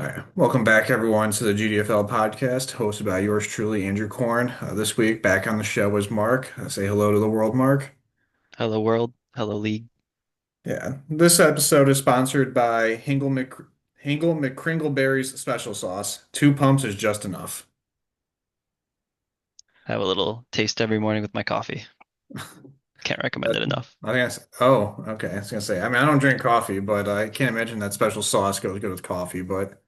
All right. Welcome back, everyone, to the GDFL podcast, hosted by yours truly, Andrew Korn. This week, back on the show is Mark. Say hello to the world, Mark. Hello world, hello league. Yeah. This episode is sponsored by Hingle McCringleberry's Special Sauce. Two pumps is just enough. Have a little taste every morning with my coffee. Can't recommend That, it enough. I guess. Oh, okay. I was gonna say. I mean, I don't drink coffee, but I can't imagine that special sauce goes good with coffee. But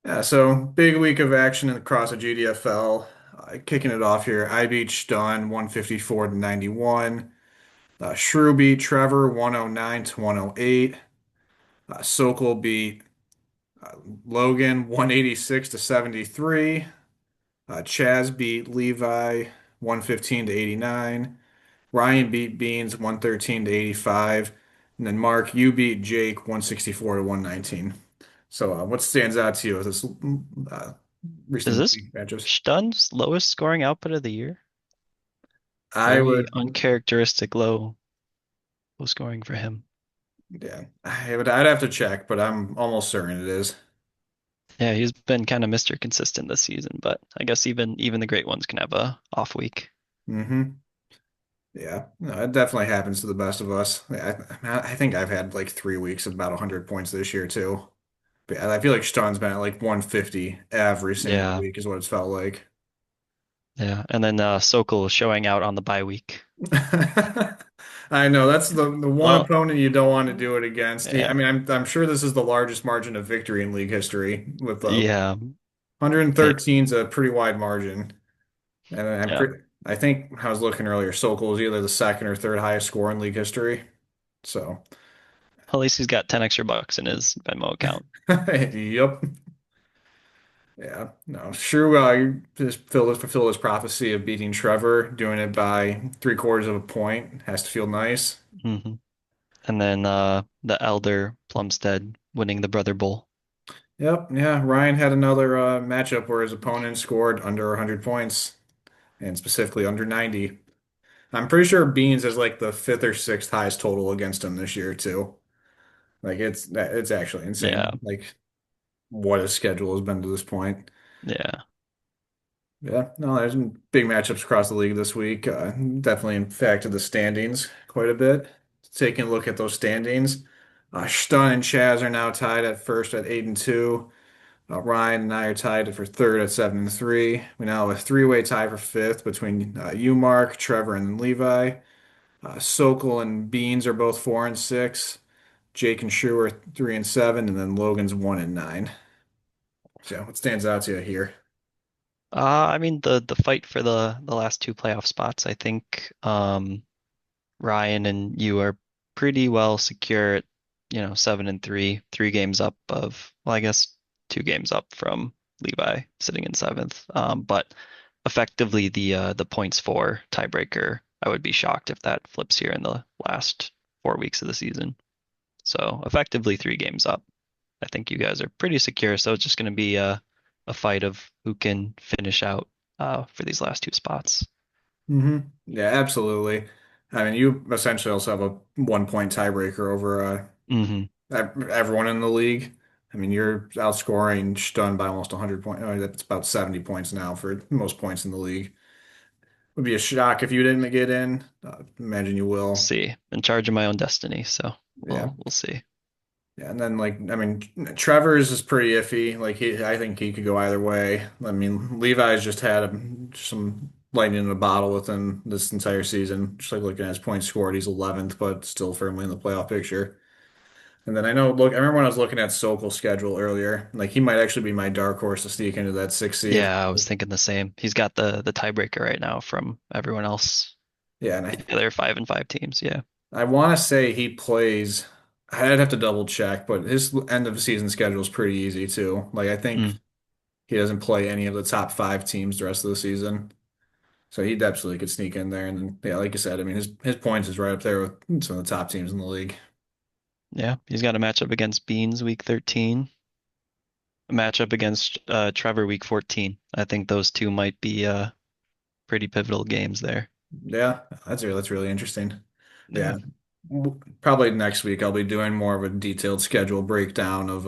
yeah, so big week of action across the GDFL. Kicking it off here, I beat Stun 154 to 91. Shrew beat Trevor 109 to 108. Sokol beat uh, Logan 186 to 73. Chaz beat Levi 115 to 89. Ryan beat Beans 113 to 85. And then Mark, you beat Jake 164 to 119. So what stands out to you with this uh, Is recent this league matchups? Stun's lowest scoring output of the year? I Very would, uncharacteristic low scoring for him. yeah, I'd have to check, but I'm almost certain it is. Yeah, he's been kind of Mr. Consistent this season, but I guess even the great ones can have a off week. Mm-hmm. Yeah, no, it definitely happens to the best of us. Yeah, I think I've had like 3 weeks of about 100 points this year too. But yeah, I feel like Staun's been at like 150 every single Yeah, week is what it's felt like. yeah. And then Sokol showing out on the bye week. I know that's the one Well, opponent you don't want to do it against. I yeah, mean, I'm sure this is the largest margin of victory in league history with yeah, 113 is a pretty wide margin. And yeah. I think I was looking earlier, Sokol is either the second or third highest score in league history. So, At least he's got 10 extra bucks in his Venmo account. yep. Yeah, no, Shrew just fulfill his prophecy of beating Trevor, doing it by 3/4 of a point. Has to feel nice. hmm And then the elder Plumstead winning the Brother Bowl. Yep, yeah. Ryan had another matchup where his opponent scored under 100 points, and specifically under 90. I'm pretty sure Beans is like the fifth or sixth highest total against him this year too. Like it's actually Yeah, insane. Like what his schedule has been to this point. yeah. Yeah, no, there's some big matchups across the league this week. Definitely impacted the standings quite a bit. Taking a look at those standings, Stun and Chaz are now tied at first at 8-2. Ryan and I are tied for third at 7-3. We now have a three-way tie for fifth between you, Mark, Trevor, and Levi. Sokol and Beans are both 4-6. Jake and Shu are 3-7, and then Logan's 1-9. So what stands out to you here? I mean the fight for the last two playoff spots, I think Ryan and you are pretty well secure at, 7-3, 3 games up of, well, I guess 2 games up from Levi sitting in seventh. But effectively the points for tiebreaker, I would be shocked if that flips here in the last 4 weeks of the season. So effectively 3 games up. I think you guys are pretty secure. So it's just going to be a fight of who can finish out for these last two spots. Yeah, absolutely. I mean, you essentially also have a 1 point tiebreaker over hmm everyone in the league. I mean, you're outscoring Stun by almost 100 points. That's about 70 points now for most points in the league. Would be a shock if you didn't get in. Imagine you will. See, in charge of my own destiny. So Yeah. we'll see. Yeah, and then like I mean, Trevor's is pretty iffy. I think he could go either way. I mean, Levi's just had some lightning in a bottle with him this entire season. Just like looking at his points scored, he's 11th, but still firmly in the playoff picture. And then I remember when I was looking at Sokol's schedule earlier, like he might actually be my dark horse to sneak into that sixth seed. Yeah, I was thinking the same. He's got the tiebreaker right now from everyone else. Yeah, and Yeah, they're 5-5 teams. Yeah. I want to say he plays. I'd have to double check, but his end of season schedule is pretty easy too. Like I think Mm, he doesn't play any of the top five teams the rest of the season. So he absolutely could sneak in there. And then, yeah, like you said, I mean, his points is right up there with some of the top teams in the league. yeah, he's got a matchup against Beans week 13, a matchup against Trevor week 14. I think those two might be pretty pivotal games there. Yeah, that's really interesting. Yeah. Yeah. Probably next week I'll be doing more of a detailed schedule breakdown of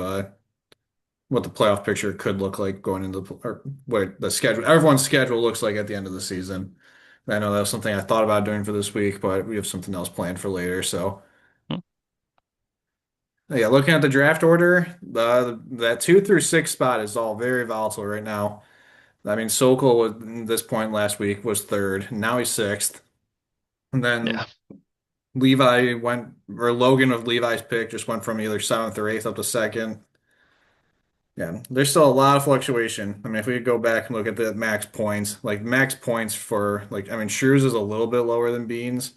what the playoff picture could look like going into or what the schedule, everyone's schedule looks like at the end of the season. I know that was something I thought about doing for this week, but we have something else planned for later. So Hmm. yeah, looking at the draft order, that 2 through 6 spot is all very volatile right now. I mean, Sokol was, at this point last week was third, now he's sixth, and then Yeah. Levi went or Logan with Levi's pick just went from either seventh or eighth up to second. Yeah, there's still a lot of fluctuation. I mean, if we could go back and look at the max points, like max points for like, I mean, Shrews is a little bit lower than Beans,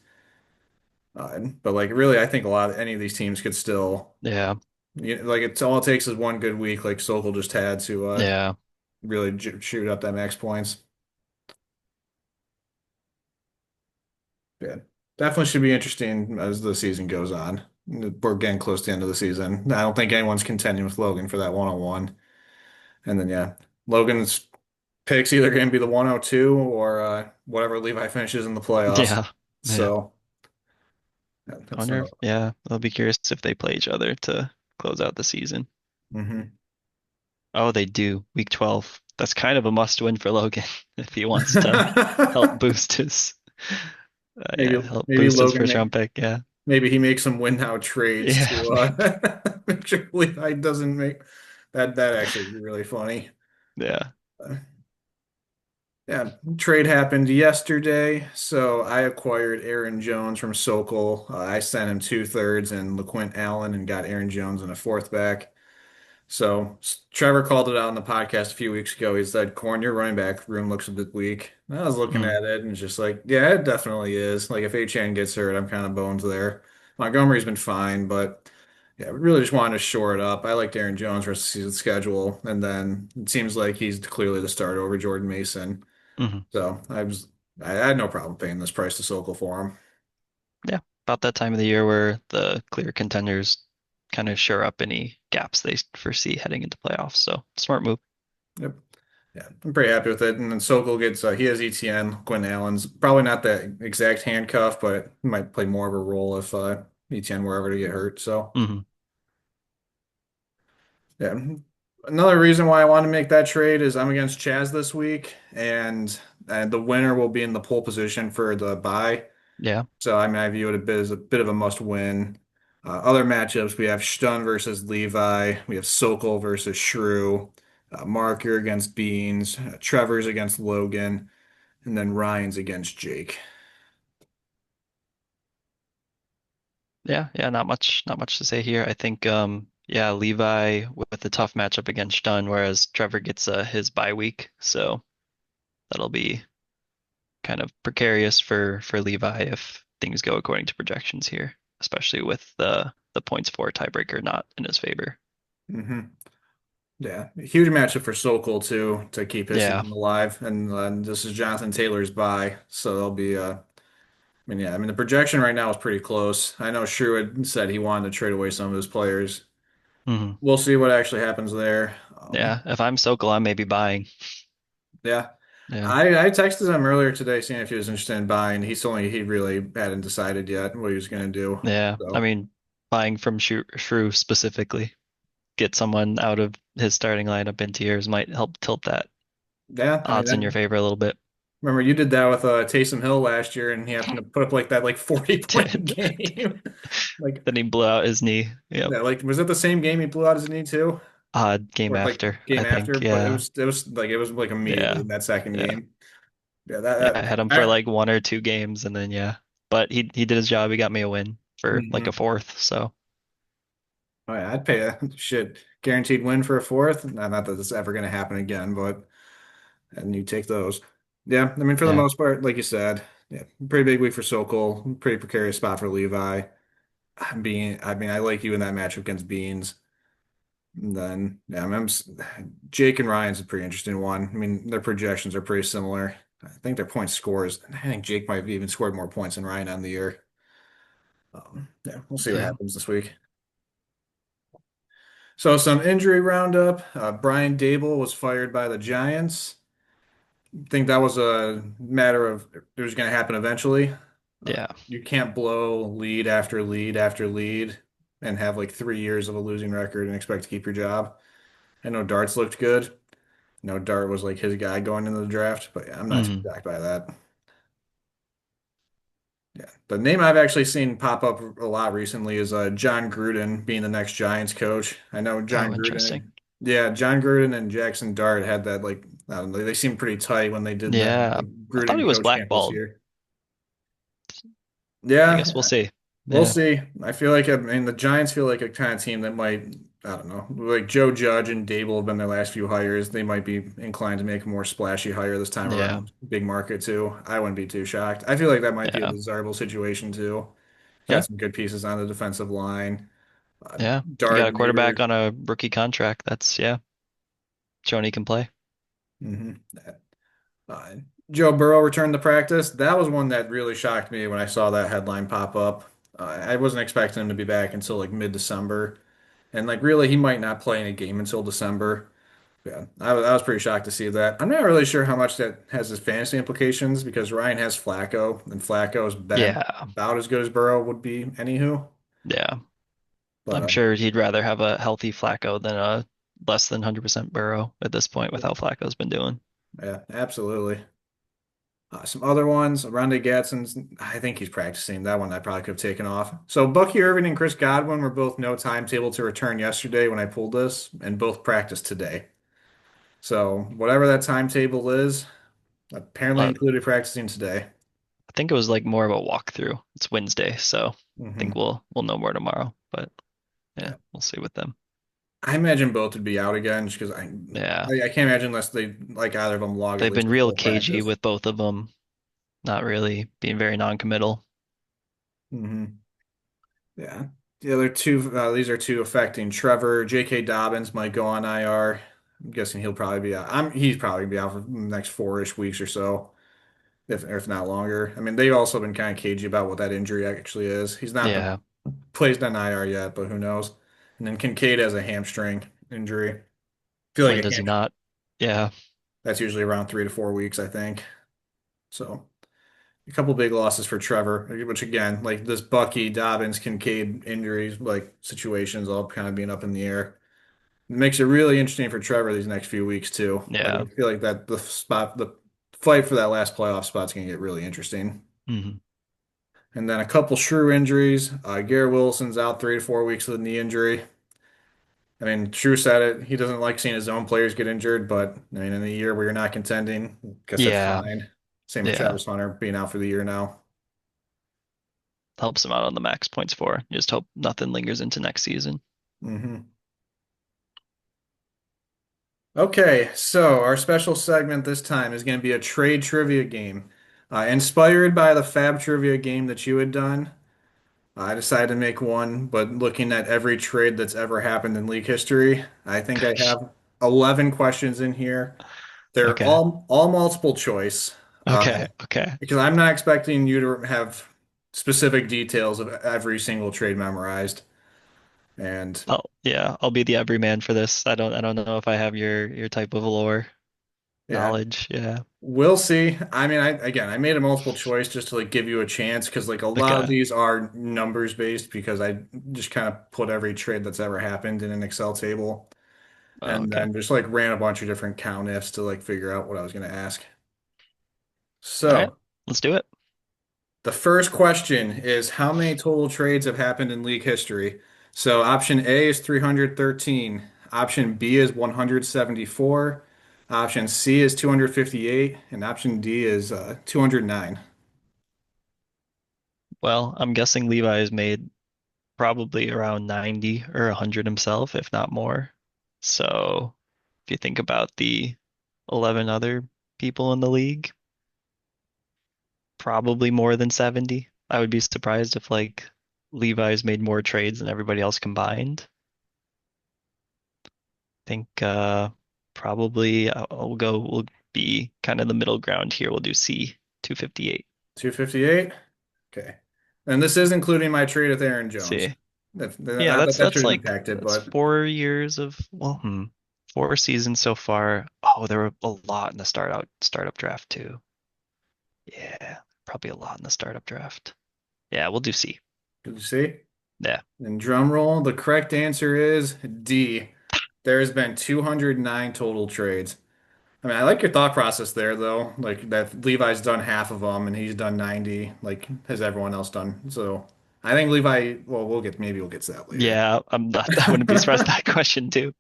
but like really, I think a lot of any of these teams could still, Yeah. like it's all it takes is one good week, like Sokol just had to Yeah. really shoot up that max points. Yeah, definitely should be interesting as the season goes on. We're getting close to the end of the season. I don't think anyone's contending with Logan for that 101. And then yeah, Logan's pick's either going to be the 102 or whatever Levi finishes in the playoffs. Yeah. Yeah. So yeah, I that's wonder another. if, yeah, I'll be curious if they play each other to close out the season. Hmm. Oh, they do. Week 12. That's kind of a must win for Logan if he wants to help boost his Maybe yeah, help maybe boost his Logan first round pick. Yeah. maybe he makes some win now trades Yeah. to make sure Levi doesn't make that. That actually would be really funny. Yeah. Uh, Yeah, trade happened yesterday, so I acquired Aaron Jones from Sokol. I sent him 2/3 and LaQuint Allen and got Aaron Jones and a fourth back. So Trevor called it out on the podcast a few weeks ago. He said, "Corn, your running back room looks a bit weak." And I was looking Mm, at it and it's just like, yeah, it definitely is. Like if HN gets hurt, I'm kind of bones there. Montgomery's been fine, but yeah, we really just wanted to shore it up. I liked Aaron Jones versus season schedule, and then it seems like he's clearly the starter over Jordan Mason. hmm. So I had no problem paying this price to Sokol for him. Yeah. About that time of the year where the clear contenders kind of shore up any gaps they foresee heading into playoffs. So smart move. Yep. Yeah, I'm pretty happy with it. And then Sokol gets he has ETN. Quinn Allen's probably not that exact handcuff, but he might play more of a role if ETN were ever to get hurt. So Hmm. yeah. Another reason why I want to make that trade is I'm against Chaz this week, and the winner will be in the pole position for the bye. Yeah. So I mean, I view it a bit as a bit of a must win. Other matchups, we have Stun versus Levi. We have Sokol versus Shrew. Marker against Beans. Trevor's against Logan. And then Ryan's against Jake. Yeah. Yeah. Not much to say here. I think, yeah, Levi with a tough matchup against Dunn, whereas Trevor gets his bye week. So that'll be kind of precarious for Levi if things go according to projections here, especially with the points for tiebreaker not in his favor. Hmm. Yeah, huge matchup for Sokol too to keep his Yeah. season alive. And this is Jonathan Taylor's bye, so they'll be. I mean, yeah, I mean the projection right now is pretty close. I know Shrew had said he wanted to trade away some of his players. Hmm. We'll see what actually happens there. Yeah. If I'm Sokol, I'm maybe buying. Yeah, Yeah. I texted him earlier today seeing if he was interested in buying. He told me he really hadn't decided yet what he was going to do. Yeah. I So mean, buying from Shrew specifically, get someone out of his starting lineup into yours might help tilt that yeah, I mean odds in your favor a little bit. remember you did that with Taysom Hill last year, and he happened to put up like that 40 point Did. game. Like Then he blew out his knee. Yep. yeah, like was it the same game he blew out his knee too, Odd game or like after, game I after? think. But Yeah. it was like immediately Yeah. in that second Yeah. game. Yeah, Yeah, I had him for I, like 1 or 2 games and then yeah. But he did his job. He got me a win for like a mhm. fourth. So Oh, yeah, I'd pay a shit guaranteed win for a fourth. Not that it's ever going to happen again, but and you take those. Yeah, I mean for the yeah. most part, like you said, yeah, pretty big week for Sokol, pretty precarious spot for Levi. I mean, I like you in that matchup against Beans. And then, yeah, Jake and Ryan's a pretty interesting one. I mean, their projections are pretty similar. I think their point scores. I think Jake might have even scored more points than Ryan on the year. Yeah, we'll see what Yeah. happens this week. So, some injury roundup. Brian Dable was fired by the Giants. Think that was a matter of it was going to happen eventually. Yeah. You can't blow lead after lead after lead and have like 3 years of a losing record and expect to keep your job. I know Dart's looked good. No, Dart was like his guy going into the draft, but yeah, I'm not too Hmm. shocked by that. Yeah, the name I've actually seen pop up a lot recently is John Gruden being the next Giants coach. I know Oh, interesting. John Gruden and Jackson Dart had that like I don't know, they seemed pretty tight when they did that Yeah. like I thought he Gruden was coach camp this blackballed. year. I guess we'll Yeah, see. we'll Yeah. see. I mean, the Giants feel like a kind of team that might, I don't know, like Joe Judge and Dable have been their last few hires. They might be inclined to make a more splashy hire this time Yeah. around. Big market too. I wouldn't be too shocked. I feel like that might be a Yeah. desirable situation too. Yeah. Got some good pieces on the defensive line. Uh, Yeah. You got Dart a and Hayward. quarterback on a rookie contract. That's, yeah, showing he can play. hmm Uh, Joe Burrow returned to practice. That was one that really shocked me when I saw that headline pop up. I wasn't expecting him to be back until like mid-December. And like really, he might not play in a game until December. Yeah, I was pretty shocked to see that. I'm not really sure how much that has his fantasy implications because Ryan has Flacco, and Flacco's been Yeah. about as good as Burrow would be, anywho. Yeah. But I'm sure he'd rather have a healthy Flacco than a less than 100% Burrow at this point with how Flacco's been doing. yeah, absolutely. Some other ones, Rondé Gadsden's, I think he's practicing. That one I probably could have taken off. So Bucky Irving and Chris Godwin were both no timetable to return yesterday when I pulled this, and both practiced today. So whatever that timetable is, apparently Uh, included practicing today. I think it was like more of a walkthrough. It's Wednesday, so I think hmm we'll know more tomorrow. But yeah, Yeah. we'll see with them. I imagine both would be out again just because Yeah. I can't imagine unless they like either of them log at They've least been a real full cagey practice. with both of them, not really being very non-committal. hmm Yeah. The other two, these are two affecting Trevor. J.K. Dobbins might go on IR. I'm guessing he'll probably be out. He's probably gonna be out for the next 4-ish weeks or so, if not longer. I mean, they've also been kind of cagey about what that injury actually is. He's not been Yeah. placed on IR yet, but who knows? And then Kincaid has a hamstring injury. I feel like When a does he hamstring, not? Yeah. that's usually around 3 to 4 weeks, I think. So. A couple big losses for Trevor, which again, like this Bucky, Dobbins, Kincaid injuries, like situations all kind of being up in the air. It makes it really interesting for Trevor these next few weeks too. Like Yeah. I feel like the fight for that last playoff spot's gonna get really interesting. Hmm. And then a couple Shrew injuries. Garrett Wilson's out 3 to 4 weeks with a knee injury. I mean, Shrew said it. He doesn't like seeing his own players get injured, but I mean, in a year where you're not contending, I guess that's Yeah. fine. Same with Yeah. Travis Hunter being out for the year now. Helps him out on the max points for. Just hope nothing lingers into next season. hmm Okay, so our special segment this time is going to be a trade trivia game. Inspired by the Fab trivia game that you had done, I decided to make one, but looking at every trade that's ever happened in league history, I think I Gosh. have 11 questions in here. They're Okay. all multiple choice, Okay. Okay. because I'm not expecting you to have specific details of every single trade memorized. And I'll be the everyman for this. I don't know if I have your type of lore yeah, knowledge. Yeah. we'll see. I mean, I made a multiple choice just to like give you a chance because like a lot of Okay. these are numbers based because I just kind of put every trade that's ever happened in an Excel table Oh, and okay. then just like ran a bunch of different count ifs to like figure out what I was going to ask. All right. So, Let's do it. the first question is how many total trades have happened in league history? So, option A is 313, option B is 174, option C is 258, and option D is 209. Well, I'm guessing Levi's made probably around 90 or 100 himself, if not more. So if you think about the 11 other people in the league, probably more than 70. I would be surprised if like Levi's made more trades than everybody else combined. I think probably we'll be kind of the middle ground here. We'll do C, 258. 258? Okay. And this is including my trade with Aaron Jones. See. Yeah, Not that that that's should like impact it, that's but 4 years of well, 4 seasons so far. Oh, there were a lot in the startup draft too. Yeah. probably a lot in the startup draft. Yeah, we'll do C. Did you see? Yeah. And drum roll, the correct answer is D. There's been 209 total trades. I mean, I like your thought process there, though. Like that Levi's done half of them and he's done 90, like has everyone else done. So I think Levi, well, maybe we'll get to that later. Yeah, I'm not, I wouldn't be surprised at that question too.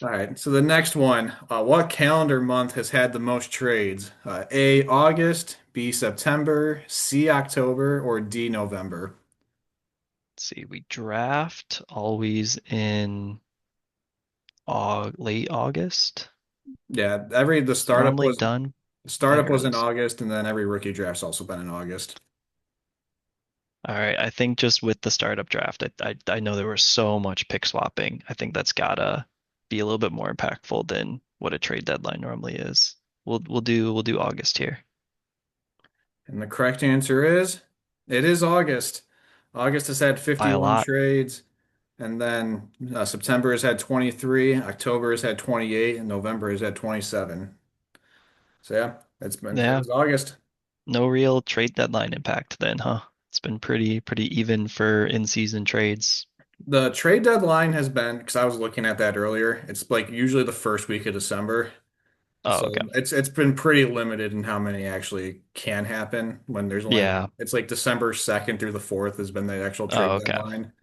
All right. So the next one, what calendar month has had the most trades? A, August, B, September, C, October, or D, November? Let's see, we draft always in late August. Yeah, It's normally done. the I startup was in was August, and then every rookie draft's also been in August. All right. I think just with the startup draft, I know there was so much pick swapping. I think that's gotta be a little bit more impactful than what a trade deadline normally is. We'll do August here And the correct answer is it is August. August has had by a 51 lot. trades, and then September has had 23, October has had 28, and November has had 27. So yeah, it Yeah, was August. no real trade deadline impact then, huh? It's been pretty even for in-season trades. The trade deadline has been, because I was looking at that earlier, it's like usually the first week of December. Oh, So okay. it's been pretty limited in how many actually can happen when there's only Yeah. it's like December 2nd through the 4th has been the actual trade Oh, okay. deadline.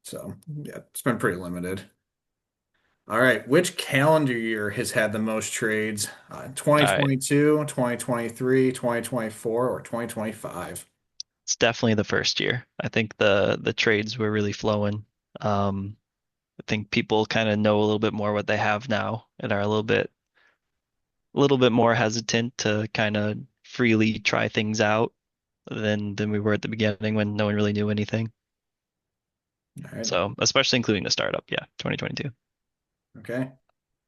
So yeah, it's been pretty limited. All right, which calendar year has had the most trades? All right. 2022, 2023, 2024, or 2025? It's definitely the first year. I think the trades were really flowing. I think people kind of know a little bit more what they have now and are a little bit more hesitant to kind of freely try things out than we were at the beginning when no one really knew anything. All right. So, especially including the startup, yeah, 2022. Okay.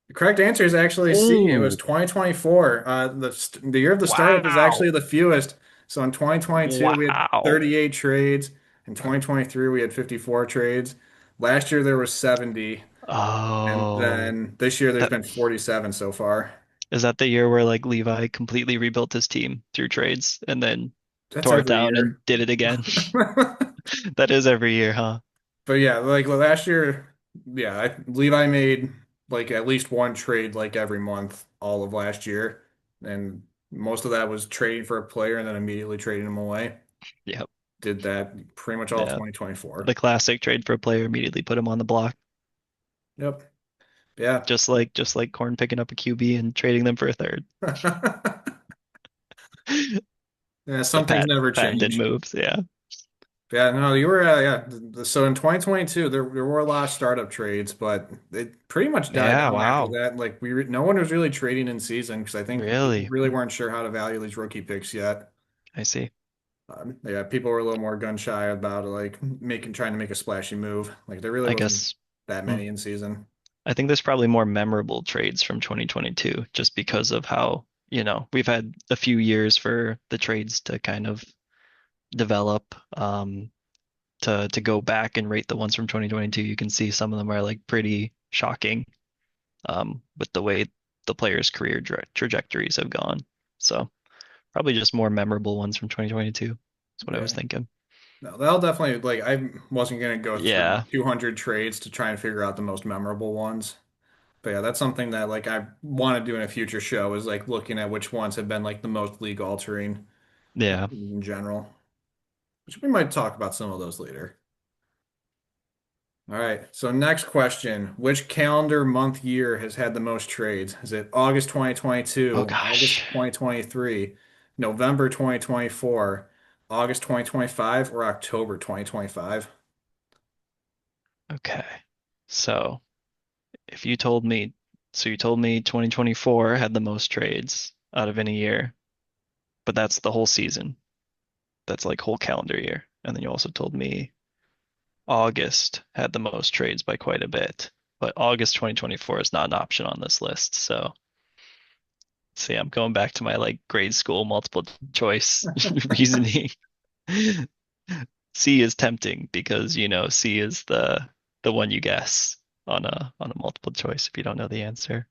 The correct answer is actually C. It was Ooh, 2024. The year of the startup is wow. actually the fewest. So in 2022 we had Wow. 38 trades. In 2023 we had 54 trades. Last year there was 70, and Oh, then this year there's that been 47 so far. is that the year where like Levi completely rebuilt his team through trades and then That's tore it every down and year. did it again? That is every year, huh? But yeah, like last year, yeah, Levi made like at least one trade like every month all of last year, and most of that was trading for a player and then immediately trading him away. Yep. Did that pretty much all of Yeah. 2024. The classic trade for a player, immediately put him on the block. Yep. Yeah. Just like Corn picking up a QB and trading them for a third. Yeah, The some things never patented change. moves. Yeah. Yeah, no, you were yeah. So in 2022, there were a lot of startup trades, but it pretty much died Yeah, down after wow. that. Like no one was really trading in season because I think people Really? really weren't sure how to value these rookie picks yet. I see. Yeah, people were a little more gun shy about like trying to make a splashy move. Like there really I wasn't guess that hmm. many in season. I think there's probably more memorable trades from 2022 just because of how, we've had a few years for the trades to kind of develop. To go back and rate the ones from 2022, you can see some of them are like pretty shocking with the way the players' career trajectories have gone. So probably just more memorable ones from 2022. That's what I was Yeah. thinking. No, that'll definitely like I wasn't gonna go through Yeah, 200 trades to try and figure out the most memorable ones. But yeah, that's something that like I want to do in a future show is like looking at which ones have been like the most league altering yeah. in general. Which we might talk about some of those later. All right. So next question, which calendar month year has had the most trades? Is it August Oh 2022, August gosh. 2023, November 2024, August 2025, or October 2025? Okay. So if you told me, so you told me 2024 had the most trades out of any year, but that's the whole season. That's like whole calendar year. And then you also told me August had the most trades by quite a bit. But August 2024 is not an option on this list. So see, I'm going back to my like grade school multiple choice reasoning. C is tempting because C is the one you guess on a multiple choice if you don't know the answer.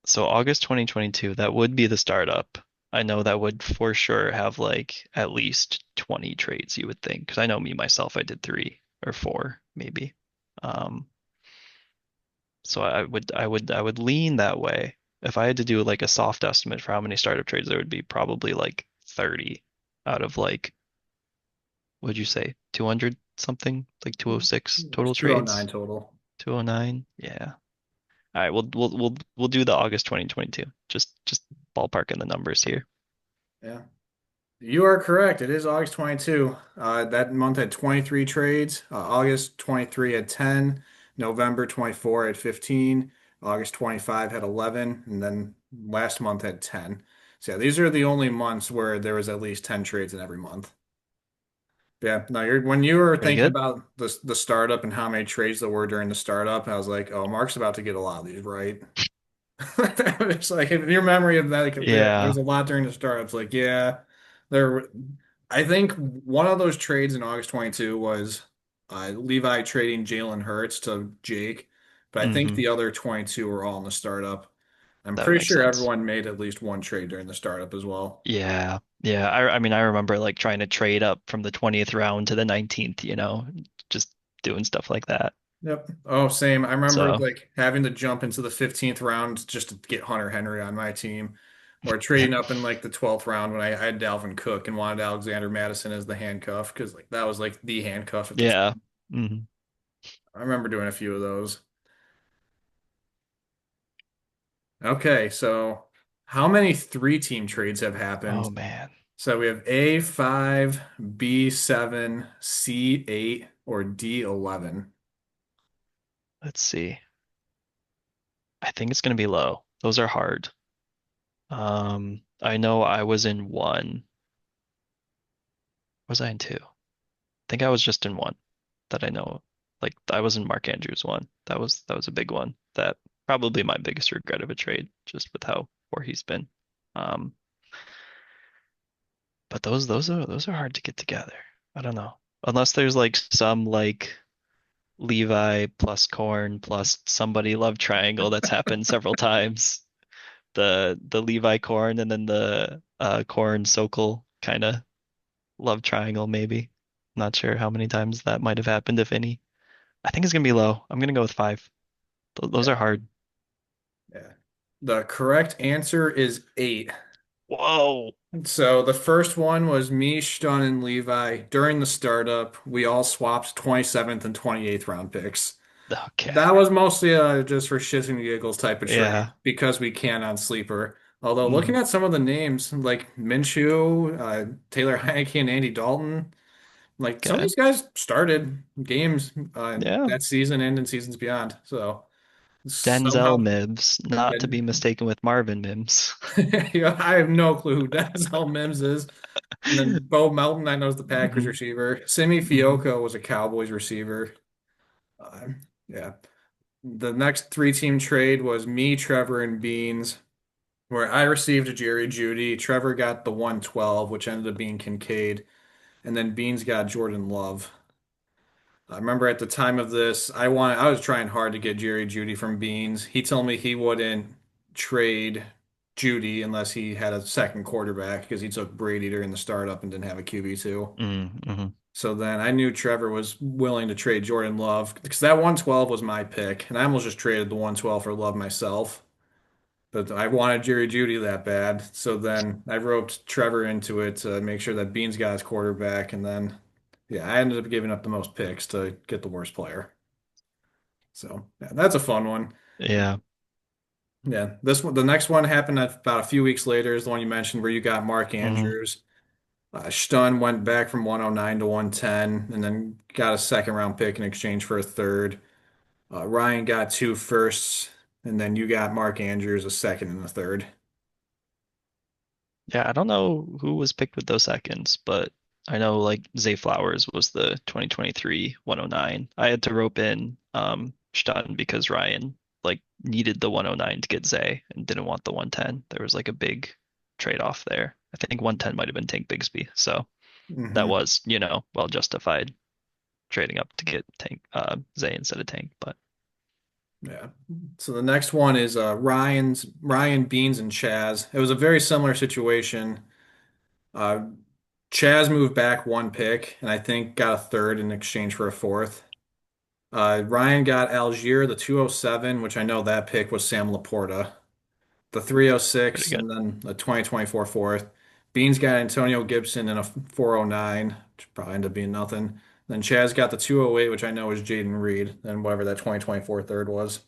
So August 2022, that would be the startup. I know that would for sure have like at least 20 trades, you would think. Because I know me myself, I did three or four maybe. Um, so I would lean that way. If I had to do like a soft estimate for how many startup trades, there would be probably like 30 out of like, would you say 200 something? Like 206 There's total 209 trades? total. 209? Yeah. All right, we'll do the August 2022. Just ballparking the numbers here. Yeah. You are correct. It is August 22. That month had 23 trades. August 23 had 10. November 24 had 15. August 25 had 11. And then last month had 10. So yeah, these are the only months where there was at least 10 trades in every month. Yeah, no, when you were Pretty thinking good. about the startup and how many trades there were during the startup, I was like, oh, Mark's about to get a lot of these right. It's like in your memory of that, like, Yeah. there's a lot during the start. It's like, yeah, there. I think one of those trades in August 22 was Levi trading Jalen Hurts to Jake, but I think Hmm. the other 22 were all in the startup. I'm That would pretty make sure sense. everyone made at least one trade during the startup as well. Yeah. Yeah. I mean, I remember like trying to trade up from the 20th round to the 19th, just doing stuff like that. Yep. Oh, same. I remember So, like having to jump into the 15th round just to get Hunter Henry on my team, or trading up in like the 12th round when I had Dalvin Cook and wanted Alexander Madison as the handcuff because like that was like the handcuff at the yeah. time. Hmm. I remember doing a few of those. Okay, so how many three-team trades have happened? Oh man. So we have A5, B7, C8, or D11. Let's see. I think it's gonna be low. Those are hard. I know I was in one. Was I in two? I think I was just in one that I know of. Like I was in Mark Andrews one. That was a big one. That probably my biggest regret of a trade, just with how poor he's been. Um, but those are hard to get together. I don't know. Unless there's like some like Levi plus Corn plus somebody love triangle that's happened several times. The Levi Corn and then the Corn Sokol kind of love triangle maybe. Not sure how many times that might have happened, if any. I think it's gonna be low. I'm gonna go with five. Those Yeah, are hard. yeah. The correct answer is eight. Whoa. So the first one was me, Stun, and Levi. During the startup, we all swapped 27th and 28th round picks. Okay. That was mostly just for shits and giggles type of Yeah. trade because we can on Sleeper. Although looking Hmm. at some of the names like Minshew, Taylor Heinicke, and Andy Dalton, like some of Okay. these guys started games Yeah. that season and in seasons beyond. So Denzel somehow, Mims, not to be then, mistaken with Marvin Mims. yeah, I have no clue who Denzel Mims is. And then Bo Melton, I know is the Packers Hmm. receiver. Simi Hmm. Fioco was a Cowboys receiver. Uh, yeah. The next three-team trade was me, Trevor, and Beans, where I received a Jerry Judy. Trevor got the 112, which ended up being Kincaid, and then Beans got Jordan Love. I remember at the time of this, I was trying hard to get Jerry Judy from Beans. He told me he wouldn't trade Judy unless he had a second quarterback because he took Brady during the startup and didn't have a QB2. Hmm. So then I knew Trevor was willing to trade Jordan Love because that 112 was my pick, and I almost just traded the 112 for Love myself. But I wanted Jerry Judy that bad. So then I roped Trevor into it to make sure that Beans got his quarterback. And then, yeah, I ended up giving up the most picks to get the worst player. So yeah, that's a fun one. Yeah. Yeah, this one, the next one happened about a few weeks later, is the one you mentioned where you got Mark Hmm. Andrews. Stun went back from 109 to 110 and then got a second round pick in exchange for a third. Ryan got two firsts, and then you got Mark Andrews a second and a third. Yeah, I don't know who was picked with those seconds, but I know like Zay Flowers was the 2023 109. I had to rope in Stutton because Ryan like needed the 109 to get Zay and didn't want the 110. There was like a big trade-off there. I think 110 might have been Tank Bigsby. So that Hmm. was, well justified trading up to get Tank Zay instead of Tank, but Yeah. So the next one is Ryan Beans and Chaz. It was a very similar situation. Uh, Chaz moved back one pick, and I think got a third in exchange for a fourth. Ryan got Algier, the 207, which I know that pick was Sam Laporta, the Pretty 306, good. and then the 2024 fourth. Beans got Antonio Gibson in a 409, which probably ended up being nothing. Then Chaz got the 208, which I know is Jaden Reed, and whatever that 2024 third was.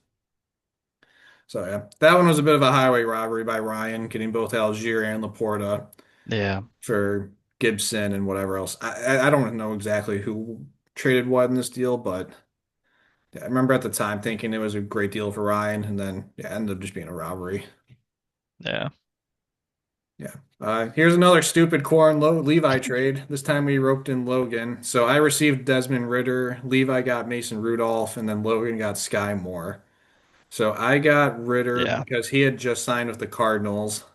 So yeah, that one was a bit of a highway robbery by Ryan, getting both Algier and Laporta Yeah. for Gibson and whatever else. I don't know exactly who traded what in this deal, but yeah, I remember at the time thinking it was a great deal for Ryan, and then yeah, it ended up just being a robbery. Yeah. Yeah. Here's another stupid Corn Levi trade. This time we roped in Logan. So I received Desmond Ritter, Levi got Mason Rudolph, and then Logan got Sky Moore. So I got Ritter Yeah. because he had just signed with the Cardinals.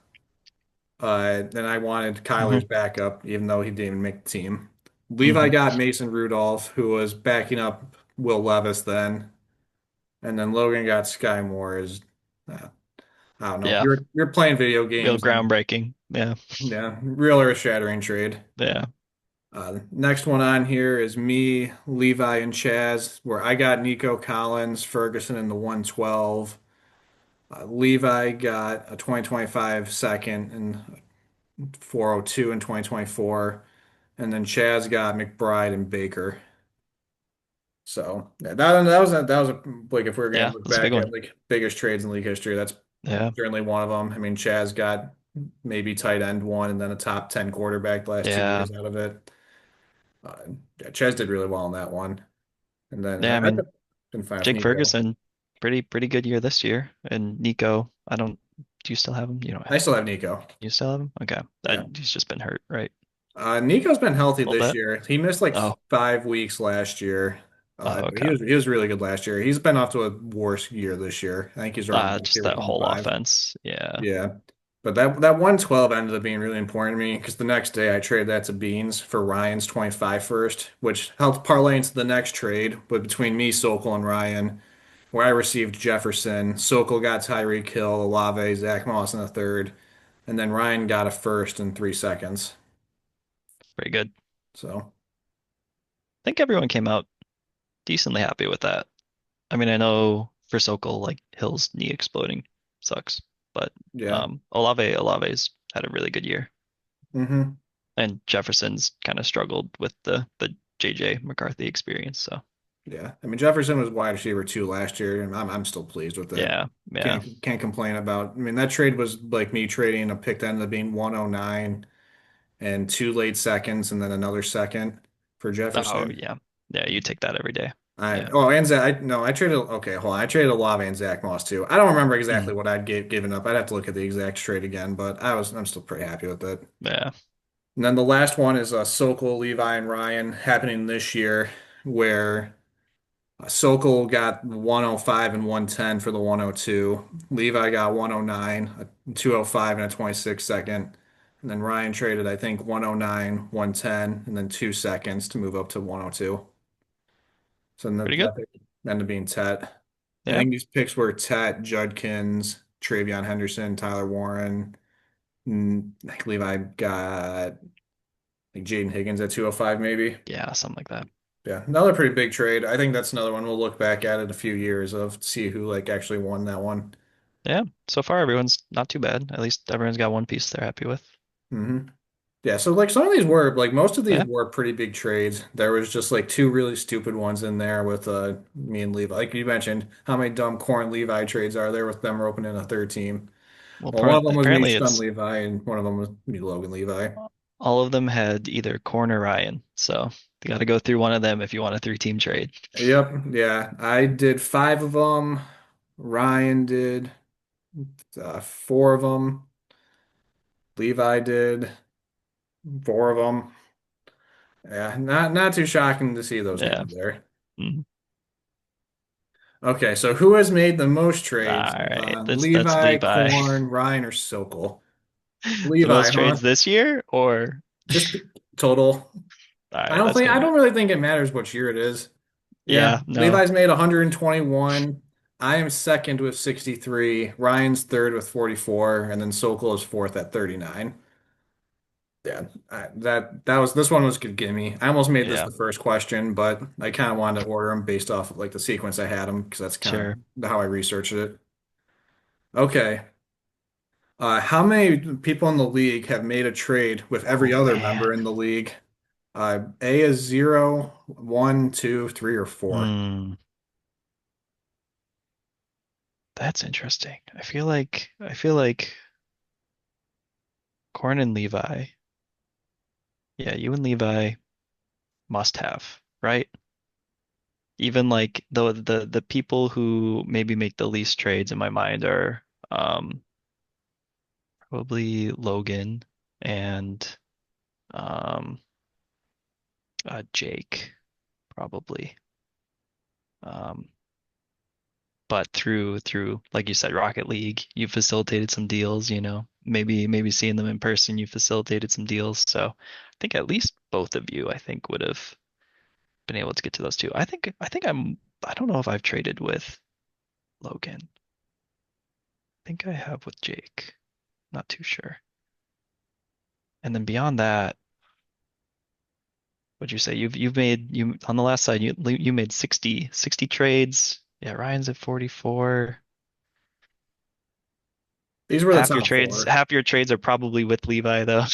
Then I wanted Hmm. Kyler's backup, even though he didn't even make the team. Levi Hmm. got Mason Rudolph, who was backing up Will Levis then, and then Logan got Sky Moore. Uh, I don't know. Yeah. You're playing video Real games, and groundbreaking. Yeah. yeah, real earth-shattering trade. Yeah. Next one on here is me, Levi, and Chaz, where I got Nico Collins, Ferguson in the 112. Levi got a 2025 second and 402 in 2024. And then Chaz got McBride and Baker. So yeah, like if we are gonna Yeah. look That's a big back at one. like biggest trades in league history, that's Yeah. certainly one of them. I mean, Chaz got maybe tight end one and then a top 10 quarterback the last 2 years Yeah. out of it. Uh, yeah, Chaz did really well on that one. And then Yeah. I I've mean, been fine with Jake Nico. Ferguson, pretty good year this year. And Nico, I don't, do you still have him? You don't I have still him. have Nico. You still have him? Okay. Yeah. He's just been hurt, right? Nico's been healthy A little this bit. year. He missed like Oh. 5 weeks last year. Oh, But okay. he was really good last year. He's been off to a worse year this year. I think he's around back Just here with that whole 105. offense. Yeah. Yeah. But that 112 ended up being really important to me because the next day I traded that to Beans for Ryan's 25 first, which helped parlay into the next trade, but between me, Sokol, and Ryan, where I received Jefferson. Sokol got Tyreek Hill, Olave, Zach Moss in the third, and then Ryan got a first in 3 seconds. Pretty good. I So think everyone came out decently happy with that. I mean, I know for Sokol, like Hill's knee exploding sucks, but yeah. Olave's had a really good year, Hmm. and Jefferson's kind of struggled with the JJ McCarthy experience. So Yeah. I mean Jefferson was wide receiver two last year, and I'm still pleased with it. yeah, yeah. Can't complain about. I mean that trade was like me trading a pick that ended up being 109 and 2 late seconds and then another second for Oh Jefferson. yeah, yeah. You take that every day. I Yeah. oh and Zach I no I traded okay hold on I traded Olave and Zach Moss too. I don't remember exactly Mhm. what given up. I'd have to look at the exact trade again, but I'm still pretty happy with it. Yeah. And then the last one is Sokol, Levi, and Ryan happening this year, where Sokol got 105 and 110 for the 102. Levi got 109, a 205, and a 26 second. And then Ryan traded, I think, 109, 110, and then 2 seconds to move up to 102. So then Pretty good. that pick ended up being Tet. I Yeah. think these picks were Tet, Judkins, Travion Henderson, Tyler Warren. I think Levi got like Jaden Higgins at 205 maybe. Yeah. Something like that. Yeah, another pretty big trade. I think that's another one we'll look back at in a few years of see who like actually won that one. Yeah. So far, everyone's not too bad. At least everyone's got one piece they're happy with. Hmm. Yeah, so like some of these were like most of these Yeah. were pretty big trades. There was just like two really stupid ones in there with me and Levi. Like you mentioned, how many dumb Corn Levi trades are there with them roping in a third team? Well, Well, one of them was me, apparently Stun it's Levi, and one of them was me, Logan Levi. all of them had either Corn or Ryan. So you got to go through one of them if you want a three-team trade. Yep, yeah. I did five of them. Ryan did four of them. Levi did four of them. Yeah, not too shocking to see those Yeah. names there. Mhm. Okay, so who has made the most All trades? right. That's Levi, Levi. Korn, Ryan, or Sokol? The Levi, most huh? trades this year, or Just total. all right, that's I gonna be don't really think it matters which year it is. Yeah, yeah, no. Levi's made 121. I am second with 63. Ryan's third with 44, and then Sokol is fourth at 39. Yeah, that was this one was good gimme. I almost made this Yeah, the first question, but I kind of wanted to order them based off of like the sequence I had them because that's kind sure. of how I researched it. Okay. How many people in the league have made a trade with every Oh other man. member in the league? A is zero, one, two, three, or four. Hmm. That's interesting. I feel like Corn and Levi. Yeah, you and Levi must have, right? Even like the people who maybe make the least trades in my mind are probably Logan and um Jake probably. Um but through like you said Rocket League, you facilitated some deals, you know. Maybe seeing them in person, you facilitated some deals. So I think at least both of you I think would have been able to get to those two. I don't know if I've traded with Logan. I think I have with Jake. Not too sure. And then beyond that, what'd you say? You've made you on the last side you made 60 trades. Yeah, Ryan's at 44. These were the top four. Half your trades are probably with Levi though.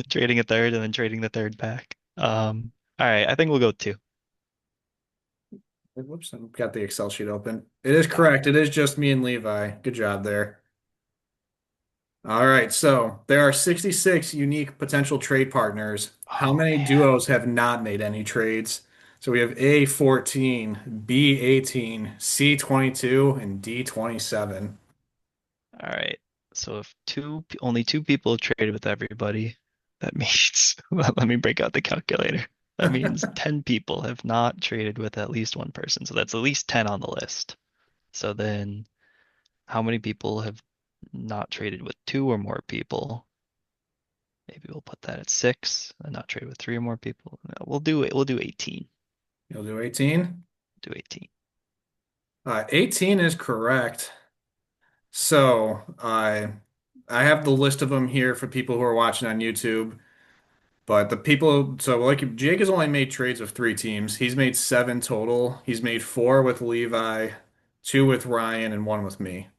Trading a third and then trading the third back. All right, I think we'll go two. Whoops, I've got the Excel sheet open. It is Got correct. It is just me and Levi. Good job there. All right, so there are 66 unique potential trade partners. How Oh many man. duos have not made any trades? So we have A 14, B 18, C 22, and D 27. All right. So if only two people have traded with everybody, that means let me break out the calculator. That means 10 people have not traded with at least one person. So that's at least 10 on the list. So then how many people have not traded with two or more people? Maybe we'll put that at six and not trade with three or more people. No, we'll do it. We'll do 18. You'll do 18? Do 18. 18 is correct. So I have the list of them here for people who are watching on YouTube. But the people, so like Jake has only made trades of three teams. He's made seven total. He's made four with Levi, two with Ryan, and one with me.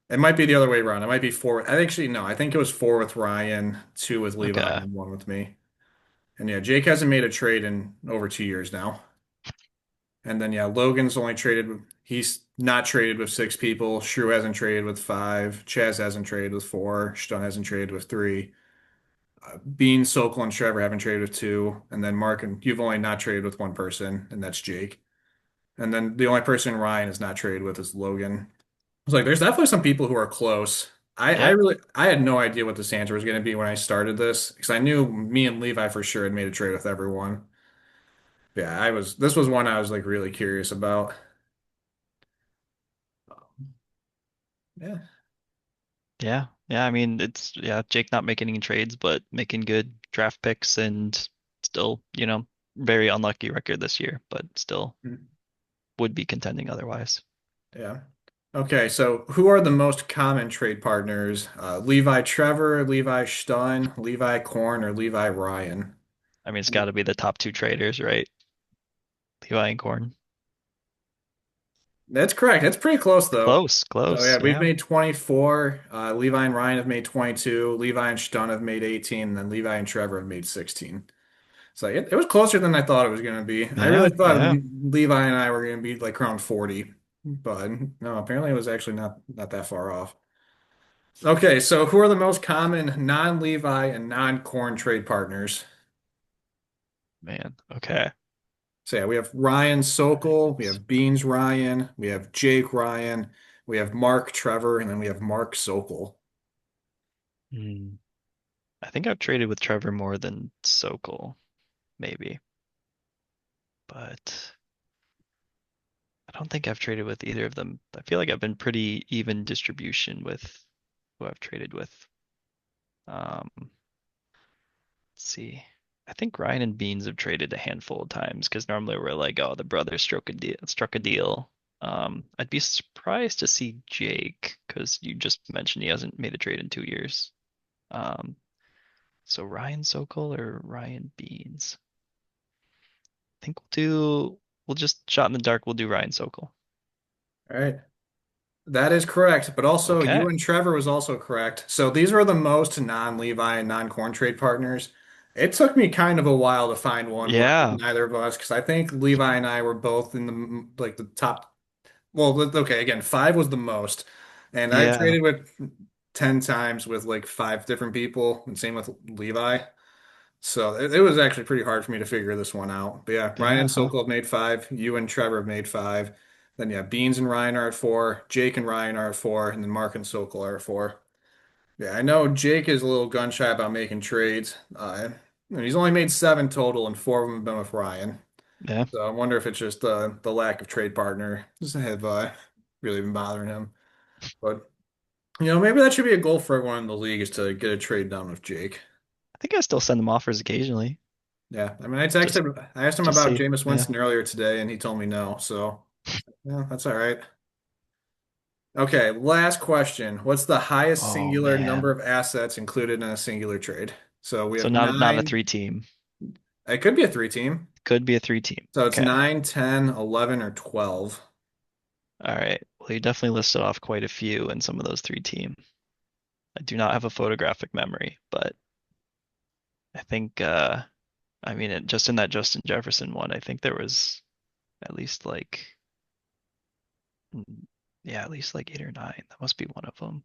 It might be the other way around. It might be four. I actually no. I think it was four with Ryan, two with Levi, Okay. and one with me. And yeah, Jake hasn't made a trade in over 2 years now. And then yeah, Logan's only traded. He's not traded with six people. Shrew hasn't traded with five. Chaz hasn't traded with four. Stun hasn't traded with three. Bean, Sokol, and Trevor haven't traded with two, and then Mark and you've only not traded with one person, and that's Jake. And then the only person Ryan has not traded with is Logan. It's like there's definitely some people who are close. Yeah. I had no idea what this answer was going to be when I started this because I knew me and Levi for sure had made a trade with everyone. Yeah, this was one I was like really curious about. Yeah, Yeah. Yeah. I mean, yeah, Jake not making any trades, but making good draft picks and still, very unlucky record this year, but still would be contending otherwise. yeah. Okay, so who are the most common trade partners? Levi Trevor, Levi Stun, Levi Korn, or Levi Ryan? I mean, it's got to be the top two traders, right? Levi and Corn. That's correct. That's pretty close though. Close, So close. yeah, we've Yeah. made 24. Levi and Ryan have made 22. Levi and Stun have made 18. And then Levi and Trevor have made 16. So it was closer than I thought it was going to be. I really Yeah. thought Yeah. Levi and I were going to be like around 40, but no, apparently it was actually not that far off. Okay, so who are the most common non-Levi and non-Corn trade partners? Man. Okay. So yeah, we have Ryan Sokol, we Partners. have Beans Ryan, we have Jake Ryan, we have Mark Trevor, and then we have Mark Sokol. Hmm. I think I've traded with Trevor more than Sokol, maybe, but I don't think I've traded with either of them. I feel like I've been pretty even distribution with who I've traded with. Let's see. I think Ryan and Beans have traded a handful of times because normally we're like, oh, the brothers struck a deal. I'd be surprised to see Jake because you just mentioned he hasn't made a trade in 2 years. Um, so Ryan Sokol or Ryan Beans? I think we'll just shot in the dark. We'll do Ryan Sokol. All right. That is correct, but also Okay. you and Trevor was also correct. So these were the most non-Levi and non-corn trade partners. It took me kind of a while to find one where Yeah. neither of us, because I think Levi and I were both in the like the top. Well, okay, again, five was the most, and I've Yeah. traded with 10 times with like five different people, and same with Levi. So it was actually pretty hard for me to figure this one out. But yeah, Ryan Yeah. and Huh. Sokol have made five. You and Trevor have made five. Then yeah, Beans and Ryan are at four. Jake and Ryan are at four, and then Mark and Sokol are at four. Yeah, I know Jake is a little gun shy about making trades. And he's only made seven total, and four of them have been with Ryan. Yeah. So I wonder if it's just the lack of trade partner just have really been bothering him. But maybe that should be a goal for everyone in the league is to get a trade done with Jake. I think I still send them offers occasionally. Yeah, I mean, Just I asked him just about see. Jameis Yeah. Winston earlier today, and he told me no. So, yeah, that's all right. Okay, last question. What's the highest Oh singular number man. of assets included in a singular trade? So we So have not a nine. three team. It could be a three team. Could be a three team. So it's Okay. 9, 10, 11, or 12. All right. Well, you definitely listed off quite a few in some of those three team. I do not have a photographic memory, but I think I mean just in that Justin Jefferson one, I think there was at least like yeah, at least like eight or nine. That must be one of them.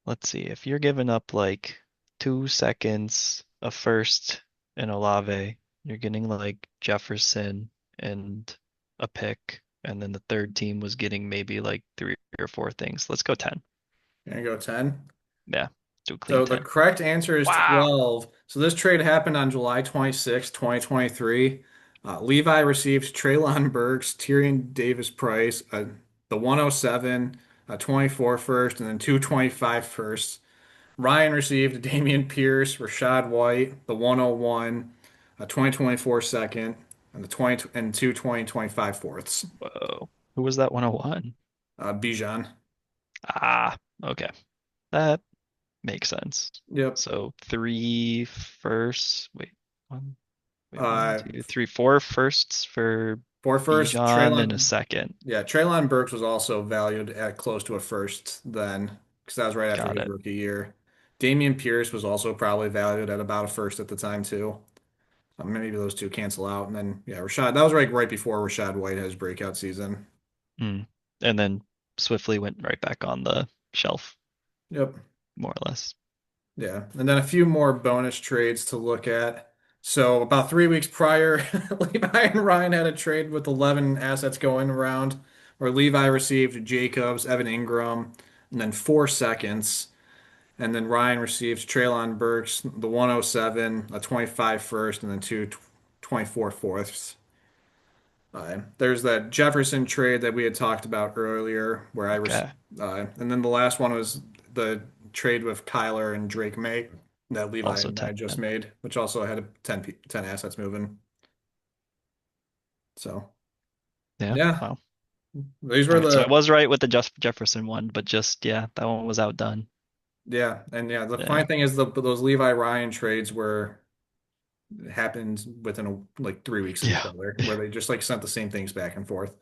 Let's see. If you're giving up like 2 seconds, a first, and Olave, you're getting like Jefferson and a pick, and then the third team was getting maybe like three or four things. Let's go 10. Gonna go 10. Yeah, do a clean So the 10. correct answer is Wow. 12. So this trade happened on July 26, 2023. Levi received Traylon Burks, Tyrion Davis Price, the 107, a 24 first, and then two 25 firsts. Ryan received Damian Pierce, Rashad White, the 101, a 2024 second, and the 20 and two 2025 fourths. Whoa. Who was that 101? Bijan. Ah, okay. That makes sense. Yep. So three firsts. One, one, Uh, two, three, four firsts for for first, Bijan and a Traylon. second. Yeah, Traylon Burks was also valued at close to a first then, because that was right after Got his it. rookie year. Damian Pierce was also probably valued at about a first at the time too. Maybe those two cancel out, and then yeah, Rashad. That was right before Rashad White had his breakout season. Mm. And then swiftly went right back on the shelf, Yep. more or less. Yeah, and then a few more bonus trades to look at. So about 3 weeks prior, Levi and Ryan had a trade with 11 assets going around, where Levi received Jacobs, Evan Ingram, and then 4 seconds. And then Ryan received Traylon Burks, the 107, a 25 first, and then two 24 fourths. There's that Jefferson trade that we had talked about earlier, where Okay. and then the last one was the trade with Kyler and Drake May that Levi Also and I 10. just made, which also had 10 assets moving. So, Yeah. yeah, Wow. these All were right. So I the, was right with the Jefferson one, but just, yeah, that one was outdone. yeah, and yeah, the funny Yeah. thing is those Levi Ryan trades were happened within like 3 weeks of each Yeah. other, where they just like sent the same things back and forth.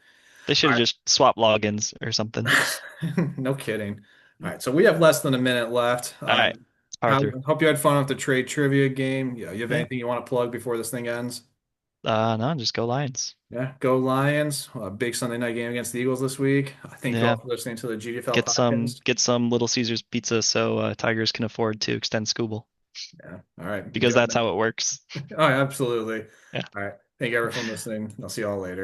They should All have just swapped logins or something. right. No kidding. All right, so we have less than a minute left. All right. Power through. Hope you had fun with the trade trivia game. Yeah, you have Yeah. anything you want to plug before this thing ends? No, just go Lions. Yeah, go Lions. A big Sunday night game against the Eagles this week. Thank you all Yeah. for listening to the GDFL Get podcast. get some Little Caesars pizza so Tigers can afford to extend Scooble Yeah. All right. because Go. that's how it works. Oh, absolutely. Yeah. All right. Thank you everyone for listening. I'll see you all later.